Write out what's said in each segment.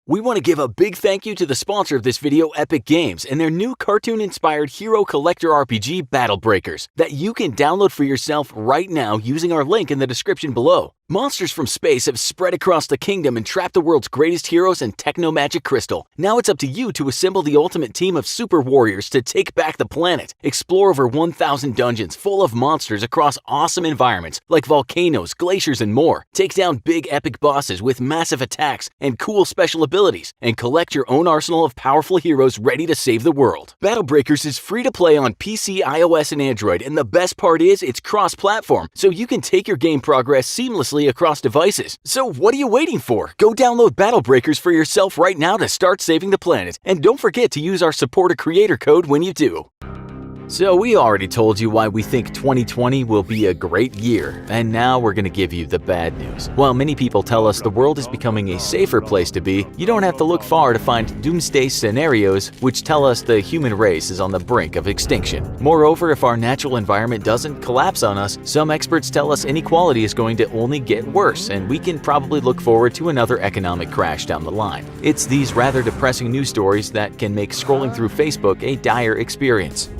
We want to give a big thank you to the sponsor of this video, Epic Games, and their new cartoon-inspired hero collector RPG, Battle Breakers, that you can download for yourself right now using our link in the description below. Monsters from space have spread across the kingdom and trapped the world's greatest heroes in techno-magic crystal. Now it's up to you to assemble the ultimate team of super warriors to take back the planet. Explore over 1,000 dungeons full of monsters across awesome environments like volcanoes, glaciers, and more. Take down big epic bosses with massive attacks and cool special abilities, and collect your own arsenal of powerful heroes ready to save the world. Battle Breakers is free to play on PC, iOS, and Android, and the best part is it's cross-platform, so you can take your game progress seamlessly across devices. So what are you waiting for? Go download Battle Breakers for yourself right now to start saving the planet, and don't forget to use our Support a Creator code when you do. So we already told you why we think 2020 will be a great year, and now we're going to give you the bad news. While many people tell us the world is becoming a safer place to be, you don't have to look far to find doomsday scenarios which tell us the human race is on the brink of extinction. Moreover, if our natural environment doesn't collapse on us, some experts tell us inequality is going to only get worse, and we can probably look forward to another economic crash down the line. It's these rather depressing news stories that can make scrolling through Facebook a dire experience.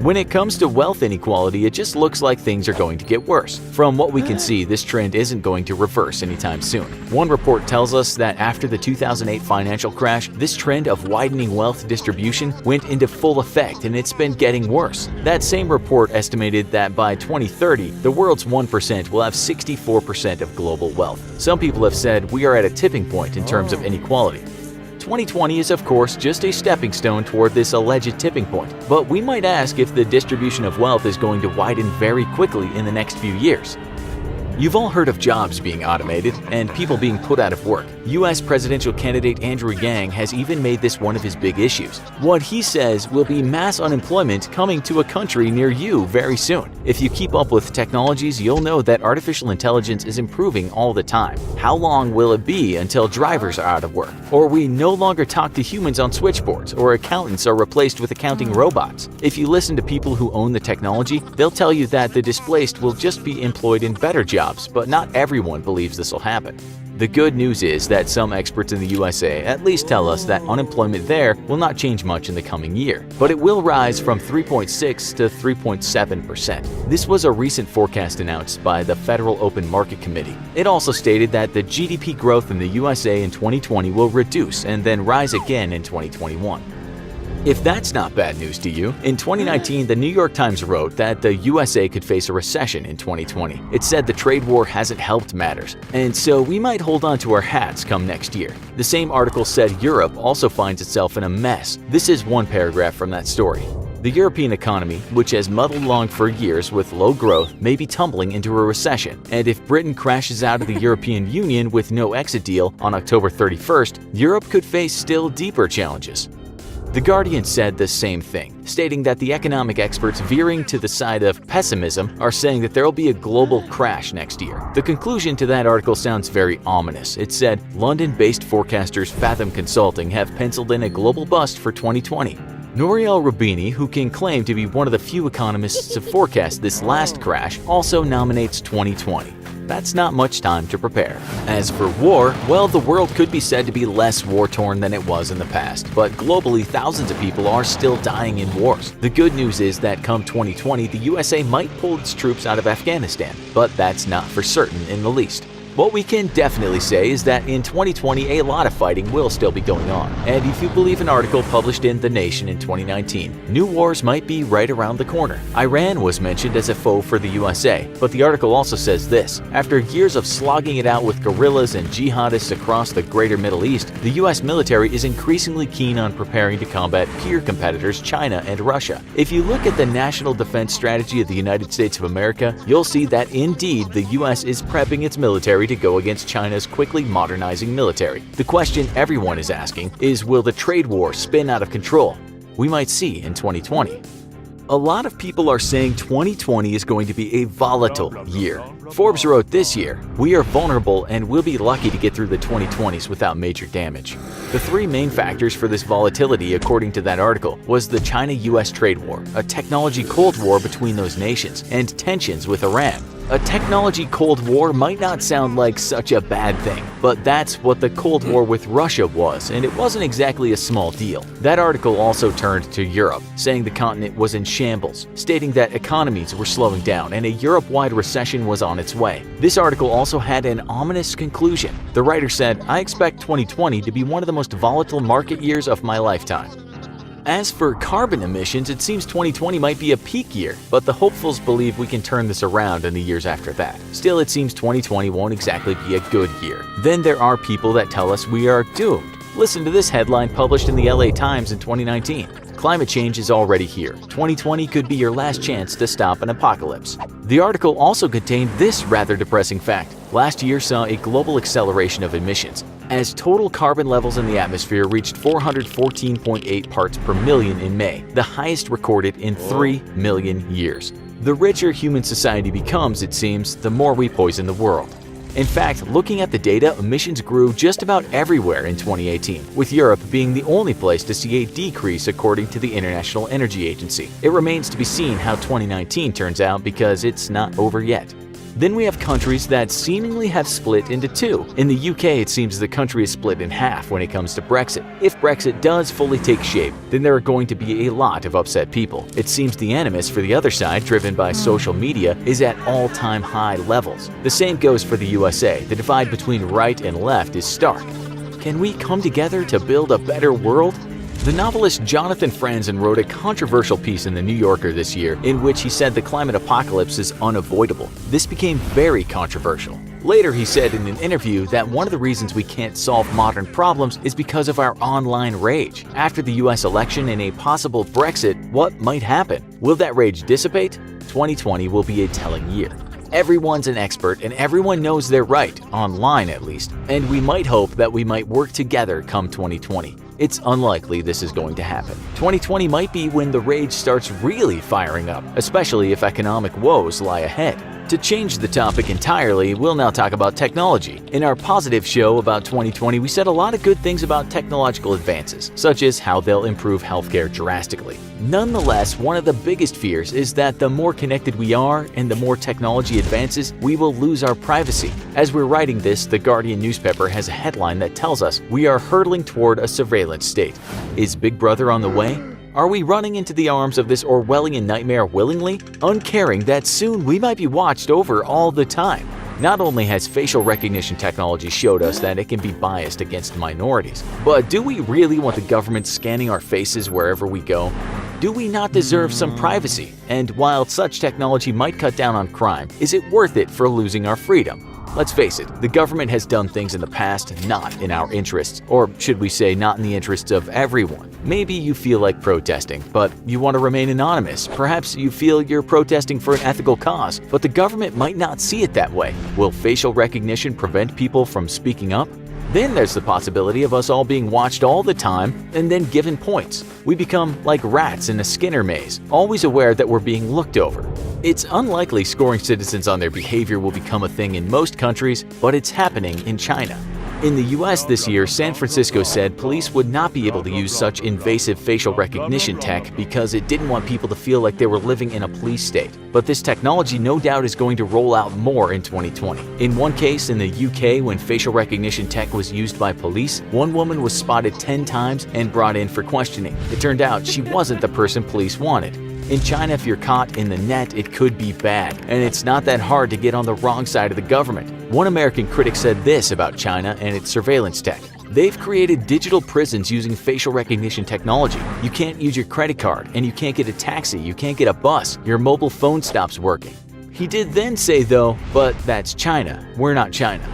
When it comes to wealth inequality, it just looks like things are going to get worse. From what we can see, this trend isn't going to reverse anytime soon. One report tells us that after the 2008 financial crash, this trend of widening wealth distribution went into full effect, and it's been getting worse. That same report estimated that by 2030, the world's 1% will have 64% of global wealth. Some people have said we are at a tipping point in terms of inequality. 2020 is of course just a stepping stone toward this alleged tipping point, but we might ask if the distribution of wealth is going to widen very quickly in the next few years. You've all heard of jobs being automated and people being put out of work. US presidential candidate Andrew Yang has even made this one of his big issues. What he says will be mass unemployment coming to a country near you very soon. If you keep up with technologies, you'll know that artificial intelligence is improving all the time. How long will it be until drivers are out of work? Or we no longer talk to humans on switchboards, or accountants are replaced with accounting robots? If you listen to people who own the technology, they'll tell you that the displaced will just be employed in better jobs, but not everyone believes this will happen. The good news is that some experts in the USA at least tell us that unemployment there will not change much in the coming year, but it will rise from 3.6 to 3.7%. This was a recent forecast announced by the Federal Open Market Committee. It also stated that the GDP growth in the USA in 2020 will reduce and then rise again in 2021. If that's not bad news to you, in 2019, the New York Times wrote that the USA could face a recession in 2020. It said the trade war hasn't helped matters, and so we might hold on to our hats come next year. The same article said Europe also finds itself in a mess. This is one paragraph from that story. The European economy, which has muddled along for years with low growth, may be tumbling into a recession. And if Britain crashes out of the European Union with no exit deal on October 31st, Europe could face still deeper challenges. The Guardian said the same thing, stating that the economic experts veering to the side of pessimism are saying that there will be a global crash next year. The conclusion to that article sounds very ominous. It said, London-based forecasters Fathom Consulting have penciled in a global bust for 2020. Nouriel Roubini, who can claim to be one of the few economists to forecast this last crash, also nominates 2020. That's not much time to prepare. As for war, well, the world could be said to be less war-torn than it was in the past, but globally, thousands of people are still dying in wars. The good news is that come 2020, the USA might pull its troops out of Afghanistan, but that's not for certain in the least. What we can definitely say is that in 2020, a lot of fighting will still be going on. And if you believe an article published in The Nation in 2019, new wars might be right around the corner. Iran was mentioned as a foe for the USA, but the article also says this: after years of slogging it out with guerrillas and jihadists across the greater Middle East, the US military is increasingly keen on preparing to combat peer competitors China and Russia. If you look at the national defense strategy of the United States of America, you'll see that indeed the US is prepping its military to go against China's quickly modernizing military. The question everyone is asking is, will the trade war spin out of control? We might see in 2020. A lot of people are saying 2020 is going to be a volatile year. Forbes wrote this year, "We are vulnerable and we'll be lucky to get through the 2020s without major damage." The three main factors for this volatility, according to that article, was the China-US trade war, a technology cold war between those nations, and tensions with Iran. A technology Cold War might not sound like such a bad thing, but that's what the Cold War with Russia was, and it wasn't exactly a small deal. That article also turned to Europe, saying the continent was in shambles, stating that economies were slowing down and a Europe-wide recession was on its way. This article also had an ominous conclusion. The writer said, "I expect 2020 to be one of the most volatile market years of my lifetime." As for carbon emissions, it seems 2020 might be a peak year, but the hopefuls believe we can turn this around in the years after that. Still, it seems 2020 won't exactly be a good year. Then there are people that tell us we are doomed. Listen to this headline published in the LA Times in 2019. Climate change is already here. 2020 could be your last chance to stop an apocalypse. The article also contained this rather depressing fact. Last year saw a global acceleration of emissions, as total carbon levels in the atmosphere reached 414.8 parts per million in May, the highest recorded in 3 million years. The richer human society becomes, it seems, the more we poison the world. In fact, looking at the data, emissions grew just about everywhere in 2018, with Europe being the only place to see a decrease according to the International Energy Agency. It remains to be seen how 2019 turns out because it's not over yet. Then we have countries that seemingly have split into two. In the UK, it seems the country is split in half when it comes to Brexit. If Brexit does fully take shape, then there are going to be a lot of upset people. It seems the animus for the other side, driven by social media, is at all-time high levels. The same goes for the USA. The divide between right and left is stark. Can we come together to build a better world? The novelist Jonathan Franzen wrote a controversial piece in The New Yorker this year in which he said the climate apocalypse is unavoidable. This became very controversial. Later, he said in an interview that one of the reasons we can't solve modern problems is because of our online rage. After the US election and a possible Brexit, what might happen? Will that rage dissipate? 2020 will be a telling year. Everyone's an expert and everyone knows they're right, online at least, and we might hope that we might work together come 2020. It's unlikely this is going to happen. 2020 might be when the rage starts really firing up, especially if economic woes lie ahead. To change the topic entirely, we'll now talk about technology. In our positive show about 2020, we said a lot of good things about technological advances, such as how they'll improve healthcare drastically. Nonetheless, one of the biggest fears is that the more connected we are and the more technology advances, we will lose our privacy. As we're writing this, the Guardian newspaper has a headline that tells us we are hurtling toward a surveillance state. Is Big Brother on the way? Are we running into the arms of this Orwellian nightmare willingly, uncaring that soon we might be watched over all the time? Not only has facial recognition technology showed us that it can be biased against minorities, but do we really want the government scanning our faces wherever we go? Do we not deserve some privacy? And while such technology might cut down on crime, is it worth it for losing our freedom? Let's face it, the government has done things in the past not in our interests, or should we say not in the interests of everyone. Maybe you feel like protesting, but you want to remain anonymous. Perhaps you feel you're protesting for an ethical cause, but the government might not see it that way. Will facial recognition prevent people from speaking up? Then there's the possibility of us all being watched all the time and then given points. We become like rats in a Skinner maze, always aware that we're being looked over. It's unlikely scoring citizens on their behavior will become a thing in most countries, but it's happening in China. In the US this year, San Francisco said police would not be able to use such invasive facial recognition tech because it didn't want people to feel like they were living in a police state. But this technology no doubt is going to roll out more in 2020. In one case in the UK, when facial recognition tech was used by police, one woman was spotted 10 times and brought in for questioning. It turned out she wasn't the person police wanted. In China, if you're caught in the net, it could be bad, and it's not that hard to get on the wrong side of the government. One American critic said this about China and its surveillance tech. They've created digital prisons using facial recognition technology. You can't use your credit card, and you can't get a taxi, you can't get a bus, your mobile phone stops working. He did then say though, but that's China, we're not China.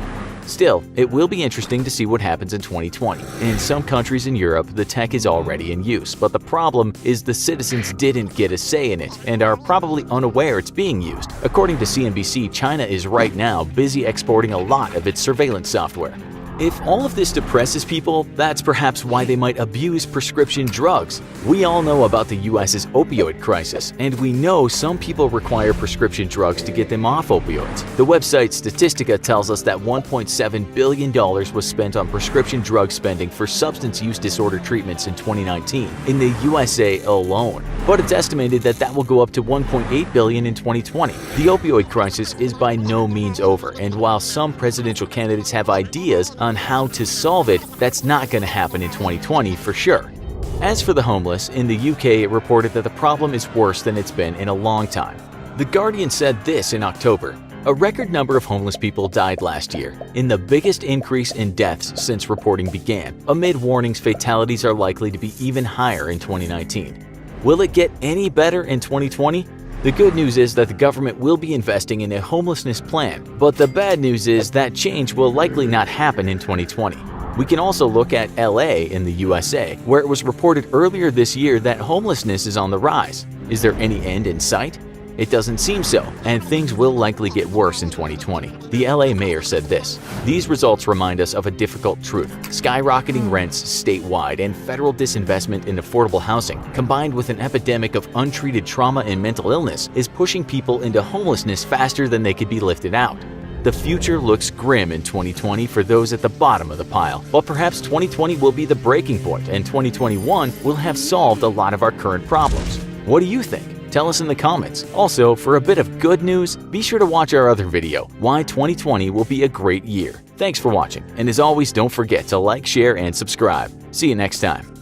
Still, it will be interesting to see what happens in 2020. In some countries in Europe, the tech is already in use, but the problem is the citizens didn't get a say in it and are probably unaware it's being used. According to CNBC, China is right now busy exporting a lot of its surveillance software. If all of this depresses people, that's perhaps why they might abuse prescription drugs. We all know about the US's opioid crisis, and we know some people require prescription drugs to get them off opioids. The website Statistica tells us that $1.7 billion was spent on prescription drug spending for substance use disorder treatments in 2019 in the USA alone. But it's estimated that that will go up to $1.8 billion in 2020. The opioid crisis is by no means over, and while some presidential candidates have ideas on how to solve it, that's not going to happen in 2020 for sure. As for the homeless, in the UK it reported that the problem is worse than it's been in a long time. The Guardian said this in October: a record number of homeless people died last year, in the biggest increase in deaths since reporting began. Amid warnings, fatalities are likely to be even higher in 2019. Will it get any better in 2020? The good news is that the government will be investing in a homelessness plan, but the bad news is that change will likely not happen in 2020. We can also look at LA in the USA, where it was reported earlier this year that homelessness is on the rise. Is there any end in sight? It doesn't seem so, and things will likely get worse in 2020. The LA mayor said this: "These results remind us of a difficult truth. Skyrocketing rents statewide and federal disinvestment in affordable housing, combined with an epidemic of untreated trauma and mental illness, is pushing people into homelessness faster than they could be lifted out." The future looks grim in 2020 for those at the bottom of the pile, but perhaps 2020 will be the breaking point, and 2021 will have solved a lot of our current problems. What do you think? Tell us in the comments. Also, for a bit of good news, be sure to watch our other video, Why 2020 Will Be a Great Year. Thanks for watching, and as always, don't forget to like, share, and subscribe. See you next time.